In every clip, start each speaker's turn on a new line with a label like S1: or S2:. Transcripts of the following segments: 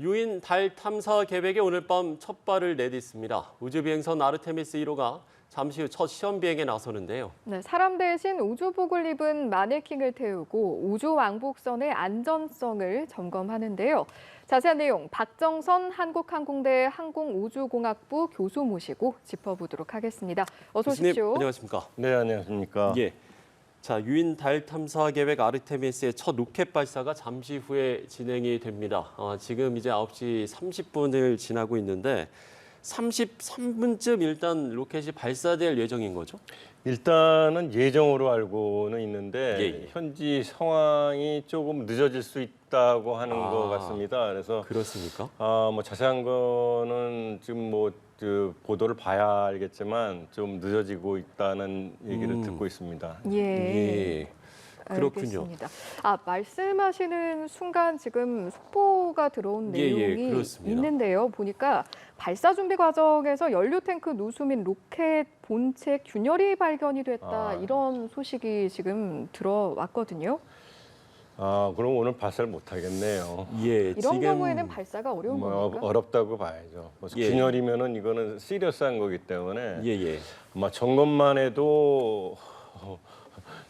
S1: 유인 달 탐사 계획에 오늘 밤 첫 발을 내딛습니다. 우주비행선 아르테미스 1호가 잠시 후 첫 시험 비행에 나서는데요.
S2: 네, 사람 대신 우주복을 입은 마네킹을 태우고 우주 왕복선의 안전성을 점검하는데요. 자세한 내용 박정선 한국항공대 항공우주공학부 교수 모시고 짚어보도록 하겠습니다. 어서
S1: 교수님,
S2: 오십시오.
S1: 안녕하십니까?
S3: 네, 안녕하십니까.
S1: 예. 자, 유인 달 탐사 계획 아르테미스의 첫 로켓 발사가 잠시 후에 진행이 됩니다. 지금 이제 9시 30분을 지나고 있는데 33분쯤 일단 로켓이 발사될 예정인 거죠?
S3: 일단은 예정으로 알고는 있는데
S1: 예.
S3: 현지 상황이 조금 늦어질 수 있다고 하는 것 같습니다. 그래서
S1: 그렇습니까?
S3: 뭐 자세한 거는 지금 그 보도를 봐야 알겠지만 좀 늦어지고 있다는 얘기를 듣고 있습니다.
S1: 예. 그렇군요.
S2: 알겠습니다. 말씀하시는 순간 지금 속보가 들어온 내용이
S1: 그렇습니다.
S2: 있는데요. 보니까 발사 준비 과정에서 연료 탱크 누수 및 로켓 본체 균열이 발견이 됐다. 이런 소식이 지금 들어왔거든요.
S3: 그럼 오늘 발사를 못 하겠네요.
S1: 예,
S2: 이런 경우에는 발사가 어려운 겁니까?
S3: 어렵다고 봐야죠. 균열이면은 이거는 시리어스한 거기 때문에
S1: 예.
S3: 아마 점검만 해도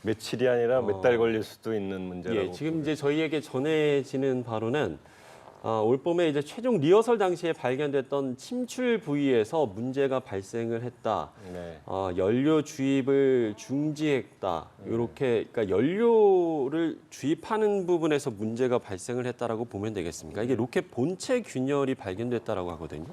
S3: 며칠이 아니라 몇 달 걸릴 수도 있는 문제라고.
S1: 예, 지금 이제 저희에게 전해지는 바로는 올 봄에 이제 최종 리허설 당시에 발견됐던 침출 부위에서 문제가 발생을 했다.
S3: 네.
S1: 연료 주입을 중지했다. 이렇게 그러니까 연료를 주입하는 부분에서 문제가 발생을 했다라고 보면 되겠습니까? 이게 로켓 본체 균열이 발견됐다라고 하거든요.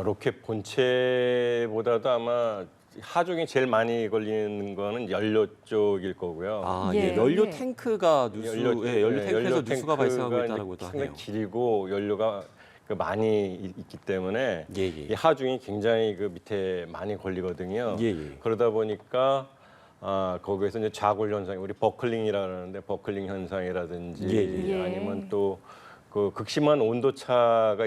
S3: 로켓 본체보다도 아마 하중이 제일 많이 걸리는 거는 연료 쪽일 거고요.
S1: 연료
S2: 예.
S1: 탱크가 연료 탱크에서 누수가 발생하고
S3: 탱크가
S1: 있다라고도
S3: 상당히
S1: 하네요.
S3: 길고 연료가 많이 있기 때문에
S1: 예.
S3: 이 하중이 굉장히 그 밑에 많이 걸리거든요.
S1: 예.
S3: 그러다 보니까 거기에서 이제 자골 현상, 우리 버클링이라 그러는데 버클링 현상이라든지
S2: 예.
S3: 아니면 또 그 극심한 온도 차가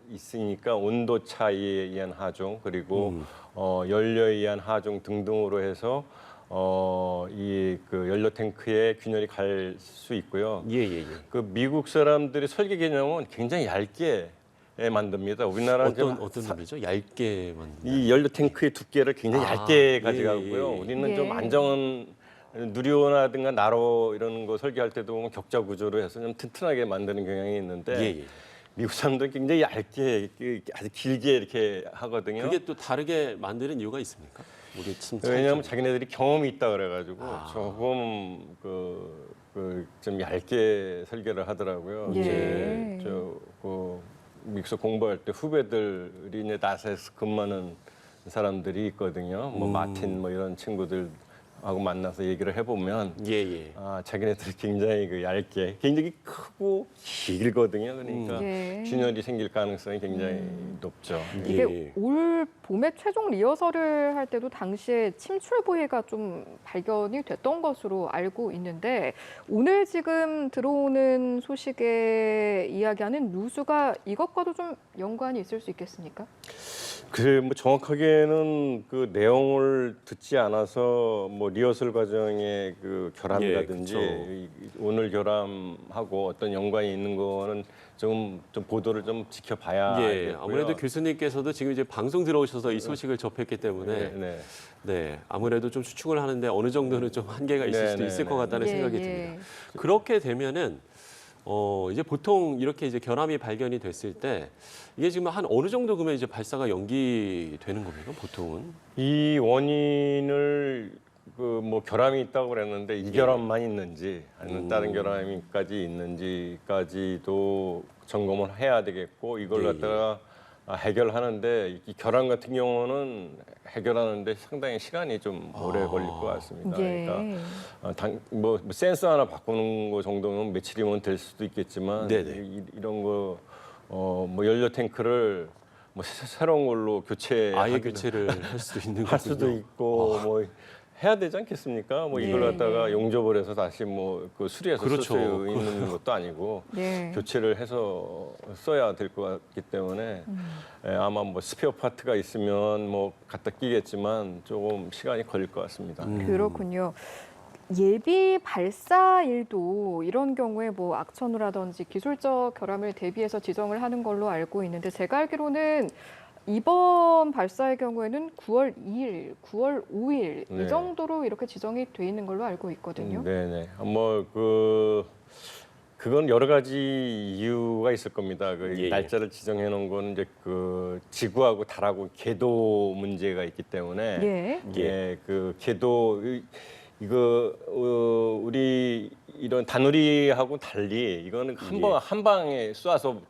S3: 있으니까 온도 차이에 의한 하중 그리고 연료에 의한 하중 등등으로 해서 이 그 연료 탱크에 균열이 갈 수 있고요.
S1: 예.
S3: 그 미국 사람들이 설계 개념은 굉장히 얇게 만듭니다. 우리나라는
S1: 어떤 의미죠? 얇게 만든.
S3: 이 연료 탱크의 두께를 굉장히 얇게 가져가고요.
S1: 예.
S3: 우리는 좀 안정은 누리호라든가 나로 이런 거 설계할 때도 보면 격자 구조로 해서 좀 튼튼하게 만드는 경향이 있는데
S1: 예.
S3: 미국 사람들은 굉장히 얇게 아주 길게 이렇게 하거든요.
S1: 그게 또 다르게 만드는 이유가 있습니까? 우리
S3: 왜냐하면 자기네들이 경험이 있다 그래가지고 조금 좀 얇게 설계를 하더라고요.
S2: 예.
S3: 이제 미국에서 공부할 때 후배들이 이제 나사에서 근무하는 사람들이 있거든요. 마틴 이런 친구들. 하고 만나서 얘기를 해보면
S1: 예.
S3: 자기네들이 굉장히 얇게 굉장히 크고 길거든요. 그러니까 균열이 생길 가능성이 굉장히 높죠.
S2: 이게 올 봄에 최종 리허설을 할 때도 당시에 침출 부위가 좀 발견이 됐던 것으로 알고 있는데 오늘 지금 들어오는 소식에 이야기하는 누수가 이것과도 좀 연관이 있을 수 있겠습니까?
S3: 정확하게는 그 내용을 듣지 않아서 리허설 과정의 그 결함이라든지 오늘 결함하고 어떤 연관이 있는 거는 좀 보도를 좀 지켜봐야 겠고요.
S1: 아무래도 교수님께서도 지금 이제 방송 들어오셔서 이 소식을 접했기 때문에 아무래도 좀 추측을 하는데 어느 정도는 좀 한계가 있을 수도 있을 것 같다는 생각이 듭니다. 그렇게 되면은 이제 보통 이렇게 이제 결함이 발견이 됐을 때 이게 지금 한 어느 정도 그러면 이제 발사가 연기되는 겁니까? 보통은?
S3: 이 원인을 결함이 있다고 그랬는데 이 결함만 있는지 아니면 다른 결함까지 있는지까지도 점검을 해야 되겠고 이걸 갖다가 해결하는데 이 결함 같은 경우는 해결하는데 상당히 시간이 좀 오래 걸릴 것 같습니다. 그러니까 센서 하나 바꾸는 거 정도는 며칠이면 될 수도 있겠지만 이런 거 연료 탱크를 새로운 걸로 교체를
S1: 할 수도 있는
S3: 할 수도 있고 해야 되지 않겠습니까? 이걸 갖다가 용접을 해서 다시 그 수리해서 쓸 수 있는 것도 아니고 교체를 해서 써야 될 것 같기 때문에 아마 스페어 파트가 있으면 갖다 끼겠지만 조금 시간이 걸릴 것 같습니다.
S2: 그렇군요. 예비 발사일도 이런 경우에 뭐 악천후라든지 기술적 결함을 대비해서 지정을 하는 걸로 알고 있는데 제가 알기로는 이번 발사의 경우에는 9월 2일, 9월 5일
S3: 네.
S2: 이 정도로 이렇게 지정이 돼 있는 걸로 알고 있거든요.
S3: 네네. 그건 여러 가지 이유가 있을 겁니다. 그
S1: 예, 예.
S3: 날짜를 지정해 놓은 건 이제 그 지구하고 달하고 궤도 문제가 있기 때문에
S2: 예.
S3: 예, 그 궤도 이거 우리 이런 다누리하고 달리 이거는 한 방에 쏴서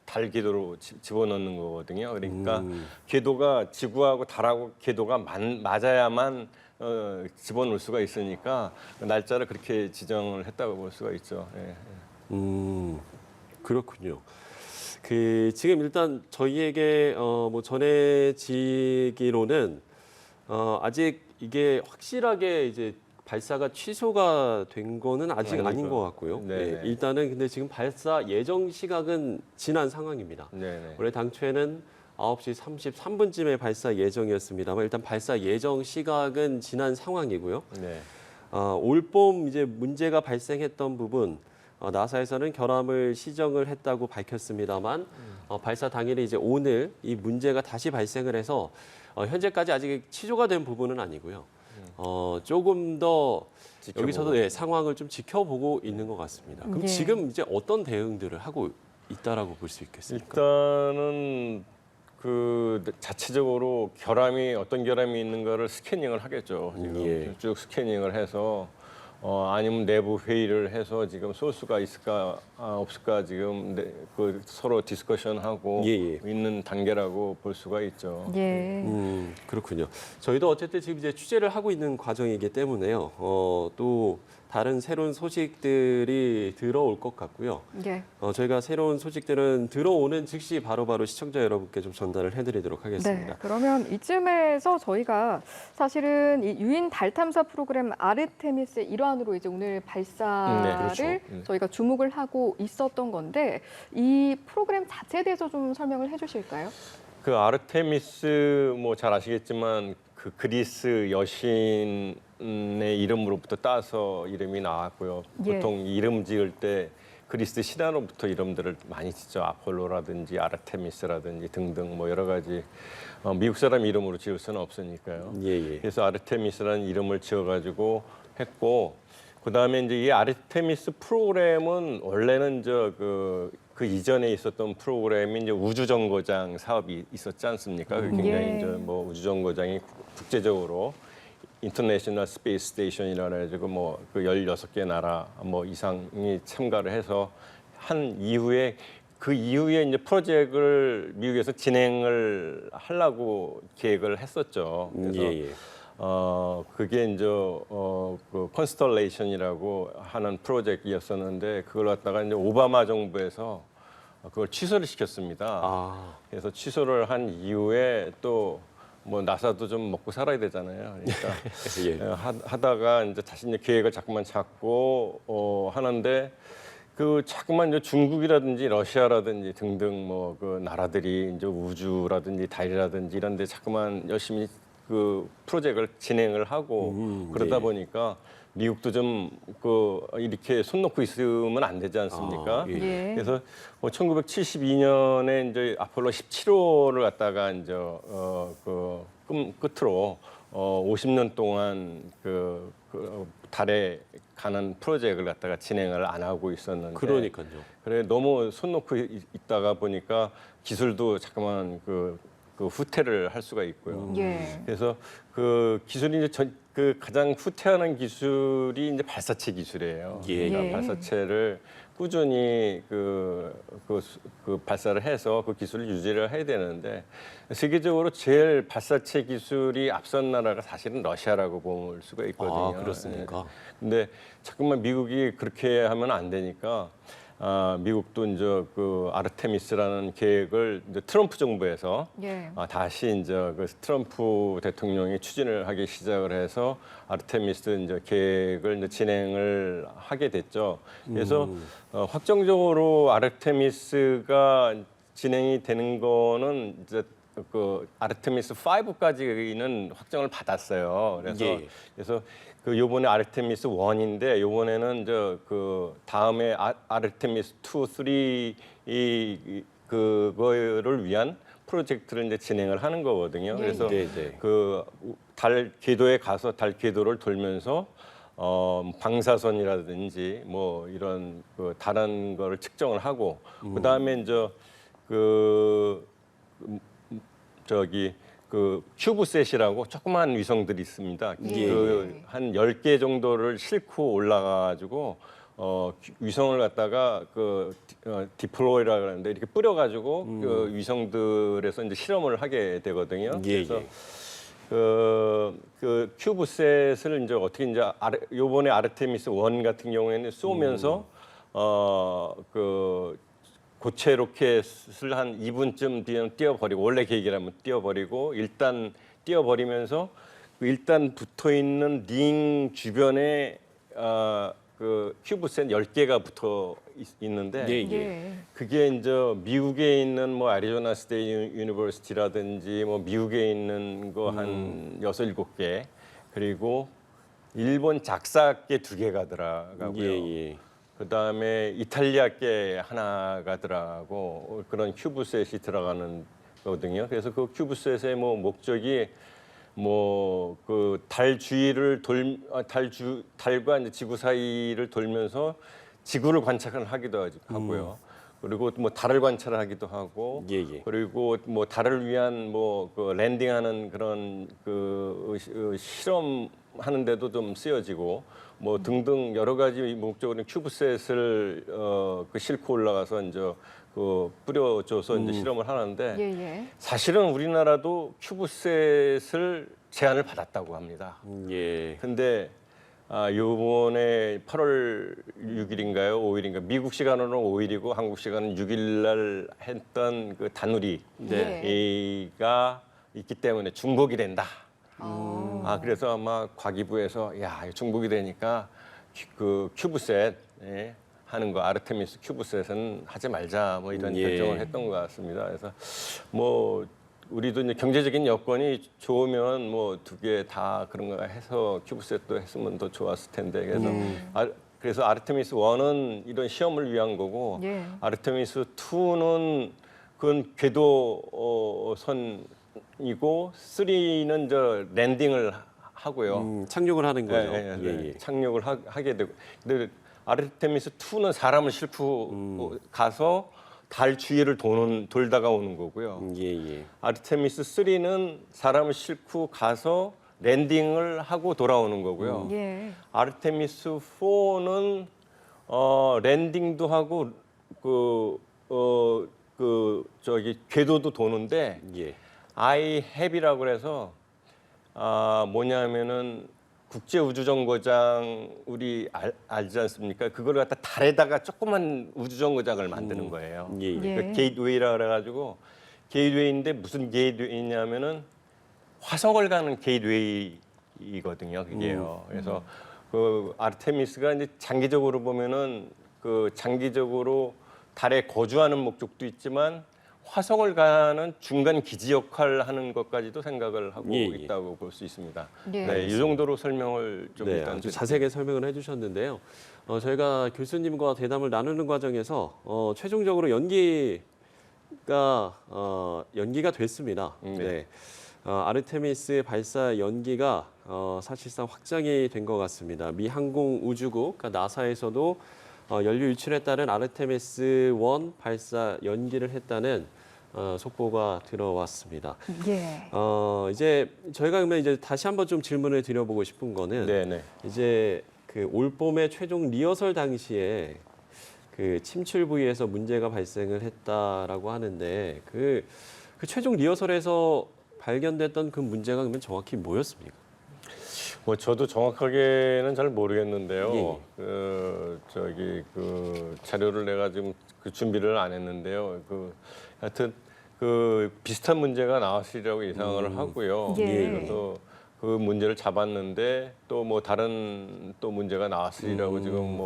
S3: 달 궤도로 집어넣는 거거든요. 그러니까 궤도가 지구하고 달하고 궤도가 맞아야만 집어넣을 수가 있으니까 날짜를 그렇게 지정을 했다고 볼 수가 있죠. 예.
S1: 그렇군요. 지금 일단 저희에게 뭐 전해지기로는 아직 이게 확실하게 이제 발사가 취소가 된 거는 아직 아닌 것 같고요.
S3: 네네.
S1: 일단은 근데 지금 발사 예정 시각은 지난 상황입니다.
S3: 네네.
S1: 원래 당초에는 9시 33분쯤에 발사 예정이었습니다만 일단 발사 예정 시각은 지난 상황이고요.
S3: 네.
S1: 올봄 이제 문제가 발생했던 부분 나사에서는 결함을 시정을 했다고 밝혔습니다만 발사 당일에 이제 오늘 이 문제가 다시 발생을 해서 현재까지 아직 취소가 된 부분은 아니고요. 조금 더 여기서도 상황을 좀 지켜보고 있는 것 같습니다. 그럼
S2: 예.
S1: 지금 이제 어떤 대응들을 하고 있다라고 볼 수 있겠습니까?
S3: 일단은 그 자체적으로 어떤 결함이 있는가를 스캐닝을 하겠죠. 지금
S1: 예.
S3: 쭉 스캐닝을 해서 아니면 내부 회의를 해서 지금 소스가 있을까 없을까 지금 그 서로 디스커션하고 있는 단계라고 볼 수가 있죠.
S2: 예.
S1: 그렇군요. 저희도 어쨌든 지금 이제 취재를 하고 있는 과정이기 때문에요. 또 다른 새로운 소식들이 들어올 것 같고요.
S2: 예.
S1: 저희가 새로운 소식들은 들어오는 즉시 바로바로 시청자 여러분께 좀 전달을 해드리도록 하겠습니다.
S2: 네, 그러면 이쯤에서 저희가 사실은 이 유인 달 탐사 프로그램 아르테미스의 일환으로 이제 오늘 발사를
S3: 네, 그렇죠.
S2: 저희가 주목을 하고 있었던 건데 이 프로그램 자체에 대해서 좀 설명을 해주실까요?
S3: 그 아르테미스 뭐 잘 아시겠지만 그 그리스 여신의 이름으로부터 따서 이름이 나왔고요.
S2: 예.
S3: 보통 이름 지을 때 그리스 신화로부터 이름들을 많이 짓죠. 아폴로라든지 아르테미스라든지 등등 뭐 여러 가지 미국 사람 이름으로 지을 수는 없으니까요.
S1: 예.
S3: 그래서 아르테미스라는 이름을 지어가지고 했고 그다음에 이제 이 아르테미스 프로그램은 원래는 그 이전에 있었던 프로그램이 이제 우주정거장 사업이 있었지 않습니까? 그 굉장히 이제 뭐 우주정거장이 국제적으로 인터내셔널 스페이스 스테이션이라 해가지고 뭐 그 16개 나라 뭐 이상이 참가를 해서 한 이후에 그 이후에 이제 프로젝트를 미국에서 진행을 하려고 계획을 했었죠. 그래서 그게 이제 그 컨스텔레이션이라고 하는 프로젝트였었는데 그걸 갖다가 이제 오바마 정부에서 그걸 취소를 시켰습니다. 그래서 취소를 한 이후에 또 뭐 나사도 좀 먹고 살아야 되잖아요. 그러니까 하다가 이제 다시 이제 계획을 자꾸만 잡고 하는데 그 자꾸만 이제 중국이라든지 러시아라든지 등등 뭐 그 나라들이 이제 우주라든지 달이라든지 이런 데 자꾸만 열심히 그 프로젝트를 진행을 하고 그러다 보니까 미국도 좀 그 이렇게 손 놓고 있으면 안 되지 않습니까? 그래서 1972년에 이제 아폴로 17호를 갖다가 이제 그 끝으로 50년 동안 그 달에 가는 프로젝트를 갖다가 진행을 안 하고 있었는데
S1: 그러니까요.
S3: 그래 너무 손 놓고 있다가 보니까 기술도 자꾸만 그 후퇴를 할 수가 있고요. 그래서 그 기술이 이제 그 가장 후퇴하는 기술이 이제 발사체 기술이에요. 그러니까 발사체를 꾸준히 그 발사를 해서 그 기술을 유지를 해야 되는데 세계적으로 제일 발사체 기술이 앞선 나라가 사실은 러시아라고 볼 수가 있거든요.
S1: 그렇습니까?
S3: 근데 자꾸만 미국이 그렇게 하면 안 되니까 미국도 이제 그 아르테미스라는 계획을 이제 트럼프 정부에서 다시 이제 그 트럼프 대통령이 추진을 하기 시작을 해서 아르테미스 이제 계획을 이제 진행을 하게 됐죠. 그래서 확정적으로 아르테미스가 진행이 되는 거는 이제 그 아르테미스 5까지는 확정을 받았어요. 그래서 그 요번에 아르테미스 1인데 요번에는 그 다음에 아르테미스 2, 3 그거를 위한 프로젝트를 이제 진행을 하는 거거든요. 그래서 그 달 궤도에 가서 달 궤도를 돌면서 방사선이라든지 뭐 이런 그 다른 거를 측정을 하고 그다음에 이제 그 큐브셋이라고 조그만 위성들이 있습니다. 그 한 10개 정도를 싣고 올라가가지고 위성을 갖다가 디플로이라 그러는데 이렇게 뿌려가지고 그 위성들에서 이제 실험을 하게 되거든요. 그래서 그 큐브셋을 이제 어떻게 이제 요번에 아르테미스 1 같은 경우에는 쏘면서 그 고체 로켓을 한 2분쯤 뒤에 띄워버리고 원래 계획이라면 띄워버리고 일단 띄워버리면서 일단 붙어 있는 링 주변에 그 큐브셋 10개가 붙어 있는데 그게 이제 미국에 있는 뭐 애리조나 스테이트 유니버시티라든지 뭐 미국에 있는 거 한 6, 7개 그리고 일본 작사계 2개가 들어가고요. 그다음에 이탈리아계 하나가 들어가고 그런 큐브셋이 들어가는 거거든요. 그래서 그 큐브셋의 뭐 목적이 뭐 그 달 주위를 달과 이제 지구 사이를 돌면서 지구를 관찰하기도 하고요. 그리고 뭐 달을 관찰하기도 하고 그리고 뭐 달을 위한 뭐 그 랜딩하는 그런 그 실험하는데도 좀 쓰여지고 뭐 등등 여러 가지 목적으로 큐브셋을 그 싣고 올라가서 이제 그 뿌려줘서 이제 실험을 하는데 사실은 우리나라도 큐브셋을 제안을 받았다고 합니다. 근데 요번에 8월 6일인가요? 5일인가? 미국 시간으로는 5일이고 한국 시간은 6일 날 했던 그 다누리가 있기 때문에 중복이 된다. 그래서 아마 과기부에서 야, 중복이 되니까 그 큐브셋 하는 거 아르테미스 큐브셋은 하지 말자 뭐 이런 결정을 했던 것 같습니다. 그래서 뭐 우리도 이제 경제적인 여건이 좋으면 뭐 2개 다 그런 거 해서 큐브셋도 했으면 더 좋았을 텐데 그래서 아르테미스 1은 이런 시험을 위한 거고 아르테미스 2는 그건 궤도 선이고 3는 저 랜딩을 하고요.
S1: 착륙을 하는 거죠.
S3: 착륙을 하게 되고 근데 아르테미스 2는 사람을 싣고 가서 달 주위를 돌다가 오는 거고요. 아르테미스 3는 사람을 싣고 가서 랜딩을 하고 돌아오는 거고요. 아르테미스 4는 랜딩도 하고 궤도도 도는데 IHAV이라고 그래서 뭐냐면은 국제우주정거장 우리 알지 않습니까? 그걸 갖다 달에다가 조그만 우주정거장을 만드는 거예요. 그러니까 게이트웨이라 그래가지고 게이트웨이인데 무슨 게이트웨이냐면은 화성을 가는 게이트웨이거든요. 그게요. 그래서 그 아르테미스가 이제 장기적으로 보면은 그 장기적으로 달에 거주하는 목적도 있지만 화성을 가는 중간 기지 역할을 하는 것까지도 생각을 하고 있다고 볼 수 있습니다. 이 정도로 설명을 좀 일단
S1: 아주 자세하게 설명을 해주셨는데요. 저희가 교수님과 대담을 나누는 과정에서 최종적으로 연기가 됐습니다. 아르테미스 발사 연기가 사실상 확정이 된 것 같습니다. 미 항공우주국, 그러니까 나사에서도 연료 유출에 따른 아르테미스 1 발사 연기를 했다는 속보가 들어왔습니다. 이제 저희가 그러면 이제 다시 한번 좀 질문을 드려보고 싶은 거는 이제 그 올 봄에 최종 리허설 당시에 그 침출 부위에서 문제가 발생을 했다라고 하는데 그 최종 리허설에서 발견됐던 그 문제가 그러면 정확히 뭐였습니까?
S3: 뭐 저도 정확하게는 잘 모르겠는데요. 자료를 내가 지금 그 준비를 안 했는데요. 하여튼 그 비슷한 문제가 나왔으리라고 예상을 하고요. 그래서 그 문제를 잡았는데 또 뭐 다른 또 문제가 나왔으리라고 지금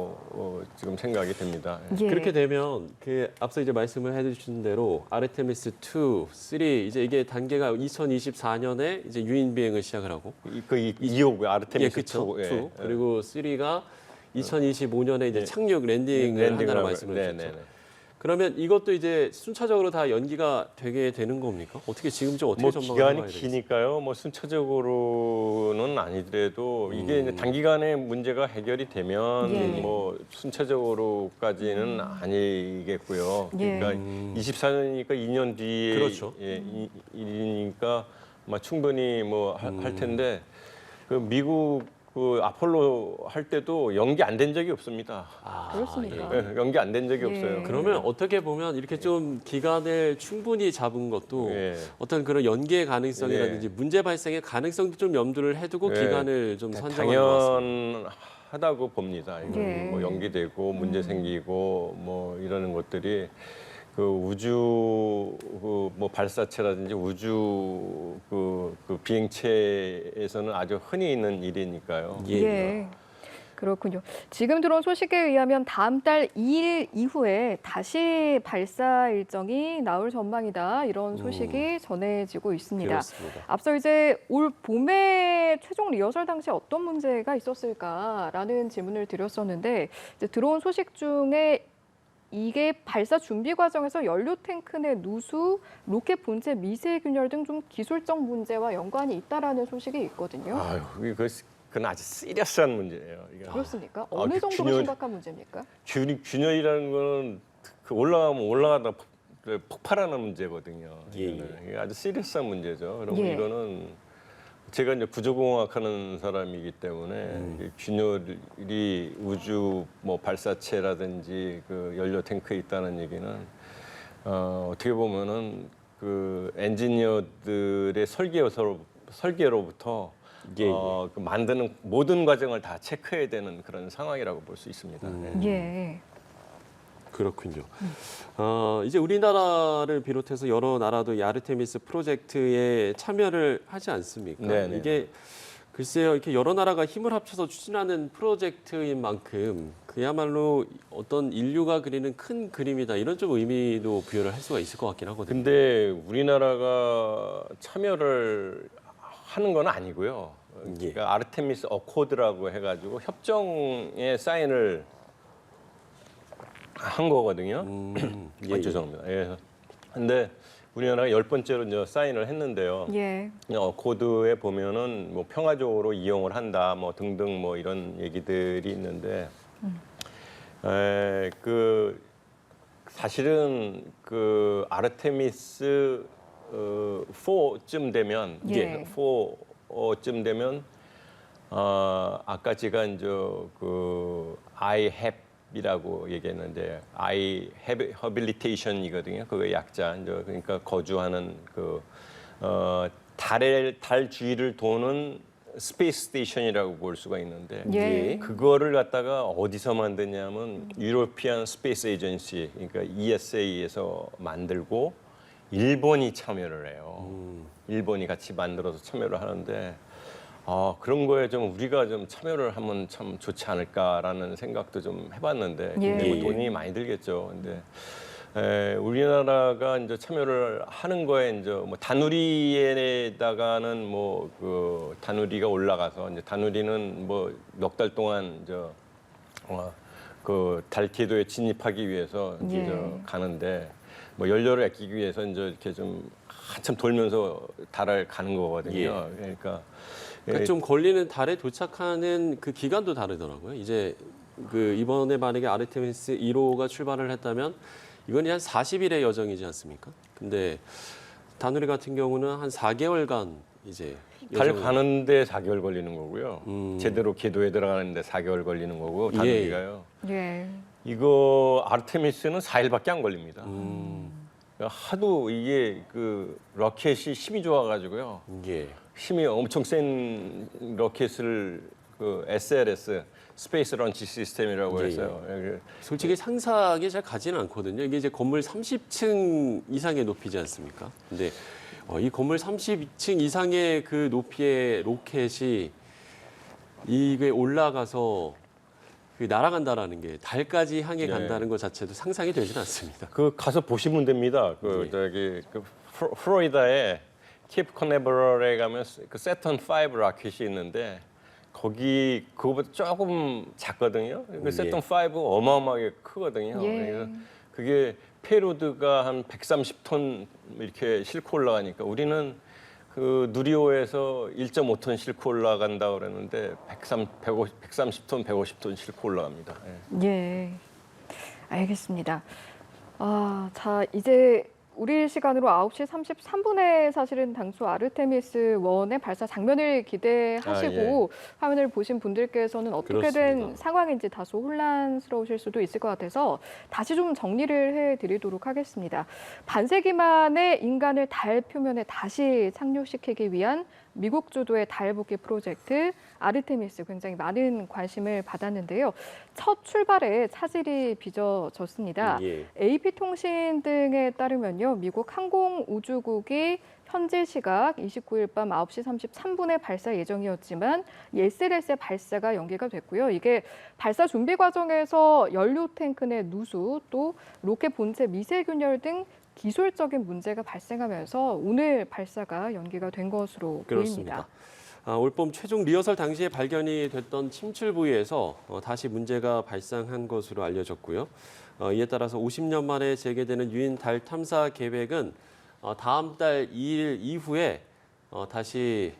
S3: 지금 생각이 됩니다.
S2: 예.
S1: 그렇게 되면 그 앞서 이제 말씀을 해주신 대로 아르테미스 2, 3 이제 이게 단계가 2024년에 이제 유인 비행을 시작을 하고
S3: 그 2호 아르테미스
S1: 그쵸,
S3: 2.
S1: 2. 그리고 3가 2025년에 이제 착륙 랜딩을 한다는 말씀을 주셨죠. 그러면 이것도 이제 순차적으로 다 연기가 되게 되는 겁니까? 어떻게 지금 좀 어떻게
S3: 뭐
S1: 전망을
S3: 기간이
S1: 해봐야 되겠어요?
S3: 기니까요. 뭐 순차적으로는 아니더라도 이게 이제 단기간에 문제가 해결이 되면
S2: 예.
S3: 뭐 순차적으로까지는 아니겠고요.
S2: 예.
S3: 그러니까 24년이니까 2년 뒤에
S1: 그렇죠.
S3: 일이니까 충분히 뭐 할 텐데 그 미국 그 아폴로 할 때도 연기 안 된 적이 없습니다.
S2: 그렇습니까?
S3: 예, 연기 안 된 적이
S2: 예.
S3: 없어요.
S1: 그러면 어떻게 보면 이렇게 좀 기간을 충분히 잡은 것도
S3: 예.
S1: 어떤 그런 연기의 가능성이라든지
S3: 예.
S1: 문제 발생의 가능성도 좀 염두를 해두고
S3: 예.
S1: 기간을 좀 선정한 것 같습니다.
S3: 당연하다고 봅니다. 이거
S2: 예.
S3: 뭐 연기되고 문제 생기고 뭐 이러는 것들이 그 우주 뭐 발사체라든지 우주 그 비행체에서는 아주 흔히 있는 일이니까요.
S2: 예. 그렇군요. 지금 들어온 소식에 의하면 다음 달 2일 이후에 다시 발사 일정이 나올 전망이다. 이런 소식이 전해지고 있습니다.
S1: 그렇습니다.
S2: 앞서 이제 올 봄에 최종 리허설 당시 어떤 문제가 있었을까라는 질문을 드렸었는데 이제 들어온 소식 중에 이게 발사 준비 과정에서 연료 탱크 내 누수, 로켓 본체 미세 균열 등 좀 기술적 문제와 연관이 있다라는 소식이 있거든요.
S3: 아유, 그건 아주 시리어스한 문제예요. 이게.
S2: 그렇습니까? 어느
S3: 그
S2: 정도로
S3: 균열-
S2: 심각한 문제입니까?
S3: 균열이라는 거는 그 올라가면 올라가다 폭발하는 문제거든요.
S1: 예, 예.
S3: 이게 아주 시리어스한 문제죠. 그리고
S2: 예.
S3: 이거는 제가 이제 구조공학하는 사람이기 때문에 이 균열이 우주 뭐 발사체라든지 그 연료 탱크에 있다는 얘기는 어떻게 보면은 그 엔지니어들의 설계로부터
S1: 예, 예.
S3: 그 만드는 모든 과정을 다 체크해야 되는 그런 상황이라고 볼 수 있습니다.
S2: 예.
S1: 그렇군요. 이제 우리나라를 비롯해서 여러 나라도 이 아르테미스 프로젝트에 참여를 하지 않습니까?
S3: 네네.
S1: 이게 글쎄요, 이렇게 여러 나라가 힘을 합쳐서 추진하는 프로젝트인 만큼 그야말로 어떤 인류가 그리는 큰 그림이다 이런 좀 의미도 부여를 할 수가 있을 것 같긴 하거든요.
S3: 근데 우리나라가 참여를 하는 건 아니고요.
S1: 예.
S3: 그러니까 아르테미스 어코드라고 해가지고 협정에 사인을 한 거거든요.
S1: 예,
S3: 죄송합니다. 예. 근데 우리나라가 10번째로 이제 사인을 했는데요.
S2: 예.
S3: 어코드에 보면은 뭐 평화적으로 이용을 한다, 뭐 등등 뭐 이런 얘기들이 있는데, 그 사실은 그 아르테미스 4쯤 되면
S2: 예.
S3: 4쯤 되면 아까 제가 이제 그 I have 이라고 얘기했는데 I habilitation이거든요. 그거 약자. 이제 그러니까 거주하는 그 달 주위를 도는 스페이스 스테이션이라고 볼 수가 있는데
S2: 예.
S3: 그거를 갖다가 어디서 만드냐면 유로피안 스페이스 에이전시 그러니까 ESA에서 만들고 일본이 참여를 해요. 일본이 같이 만들어서 참여를 하는데 그런 거에 좀 우리가 좀 참여를 하면 참 좋지 않을까라는 생각도 좀 해봤는데 근데 뭐
S2: 예.
S3: 돈이 많이 들겠죠. 근데 우리나라가 이제 참여를 하는 거에 이제 뭐 다누리에다가는 뭐 그 다누리가 올라가서 이제 다누리는 뭐 몇 달 동안 그 달 궤도에 진입하기 위해서 이제
S2: 예.
S3: 가는데 뭐 연료를 아끼기 위해서 이제 이렇게 좀 한참 돌면서 달을 가는 거거든요. 그러니까
S1: 좀 걸리는 달에 도착하는 그 기간도 다르더라고요. 이제 그 이번에 만약에 아르테미스 1호가 출발을 했다면 이건 한 40일의 여정이지 않습니까? 근데 다누리 같은 경우는 한 4개월간 이제
S3: 달
S1: 여정을-
S3: 가는데 4개월 걸리는 거고요. 제대로 궤도에 들어가는데 4개월 걸리는 거고 다누리가요.
S2: 예.
S3: 이거 아르테미스는 4일밖에 안 걸립니다. 하도 이게 그 로켓이 힘이 좋아가지고요.
S1: 예.
S3: 힘이 엄청 센 로켓을 그 SLS 스페이스 런치 시스템이라고
S1: 예,
S3: 해서요.
S1: 솔직히 상상이 잘 가지는 않거든요. 이게 이제 건물 30층 이상의 높이지 않습니까? 근데 이 건물 32층 이상의 그 높이의 로켓이 이게 올라가서 그 날아간다라는 게 달까지 향해 간다는 것 자체도 상상이 되지는 않습니다.
S3: 그 가서 보시면 됩니다. 그
S1: 예.
S3: 저기 그 플로리다에 케이프 커네버럴에 가면 그 세턴 5 라켓이 있는데 거기 그거보다 조금 작거든요. 그 세턴 5 어마어마하게 크거든요.
S2: 예.
S3: 그래서 그게 페로드가 한 130톤 이렇게 싣고 올라가니까 우리는 그 누리호에서 1.5톤 싣고 올라간다 그랬는데 130톤, 150톤 싣고 올라갑니다. 예.
S2: 예, 알겠습니다. 자, 이제 우리 시간으로 9시 33분에 사실은 당초 아르테미스 1의 발사 장면을 기대하시고 화면을 보신 분들께서는 어떻게 된
S1: 그렇습니다.
S2: 상황인지 다소 혼란스러우실 수도 있을 것 같아서 다시 좀 정리를 해드리도록 하겠습니다. 반세기 만에 인간을 달 표면에 다시 착륙시키기 위한 미국 주도의 달 복귀 프로젝트 아르테미스 굉장히 많은 관심을 받았는데요. 첫 출발에 차질이 빚어졌습니다.
S1: 예.
S2: AP통신 등에 따르면요. 미국 항공우주국이 현지 시각 29일 밤 9시 33분에 발사 예정이었지만 SLS의 발사가 연기가 됐고요. 이게 발사 준비 과정에서 연료 탱크 내 누수 또 로켓 본체 미세균열 등 기술적인 문제가 발생하면서 오늘 발사가 연기가 된 것으로
S1: 그렇습니다.
S2: 보입니다.
S1: 올봄 최종 리허설 당시에 발견이 됐던 침출 부위에서 다시 문제가 발생한 것으로 알려졌고요. 이에 따라서 50년 만에 재개되는 유인 달 탐사 계획은 다음 달 2일 이후에 다시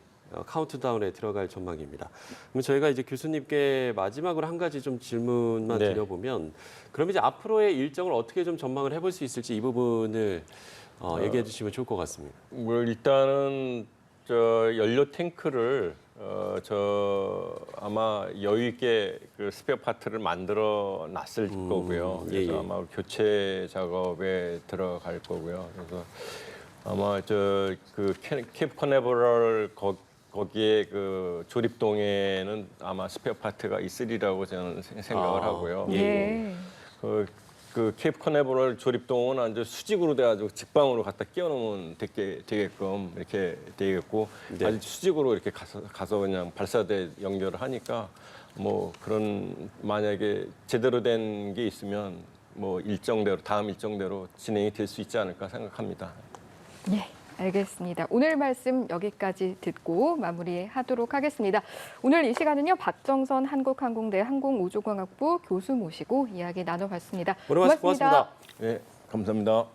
S1: 카운트다운에 들어갈 전망입니다. 그럼 저희가 이제 교수님께 마지막으로 한 가지 좀 질문만
S3: 네.
S1: 드려보면, 그럼 이제 앞으로의 일정을 어떻게 좀 전망을 해볼 수 있을지 이 부분을 얘기해 주시면 좋을 것 같습니다.
S3: 뭐 일단은 저 연료 탱크를 아마 여유 있게 그 스페어 파트를 만들어 놨을 거고요. 그래서
S1: 예.
S3: 아마 교체 작업에 들어갈 거고요. 그래서 아마 그 케이프 커네버럴 거기에 그 조립동에는 아마 스페어 파트가 있으리라고 저는 생각을 하고요.
S2: 예.
S3: 그 케이프 커네버럴 조립동은 이제 수직으로 돼가지고 직방으로 갖다 끼워놓으면 되게끔 이렇게 되겠고
S1: 네.
S3: 아주 수직으로 이렇게 가서 그냥 발사대 연결을 하니까 뭐 그런 만약에 제대로 된 게 있으면 뭐 다음 일정대로 진행이 될 수 있지 않을까 생각합니다.
S2: 예, 알겠습니다. 오늘 말씀 여기까지 듣고 마무리하도록 하겠습니다. 오늘 이 시간은요, 박정선 한국항공대 항공우주공학부 교수 모시고 이야기 나눠봤습니다.
S1: 오늘 말씀 고맙습니다.
S3: 네, 감사합니다.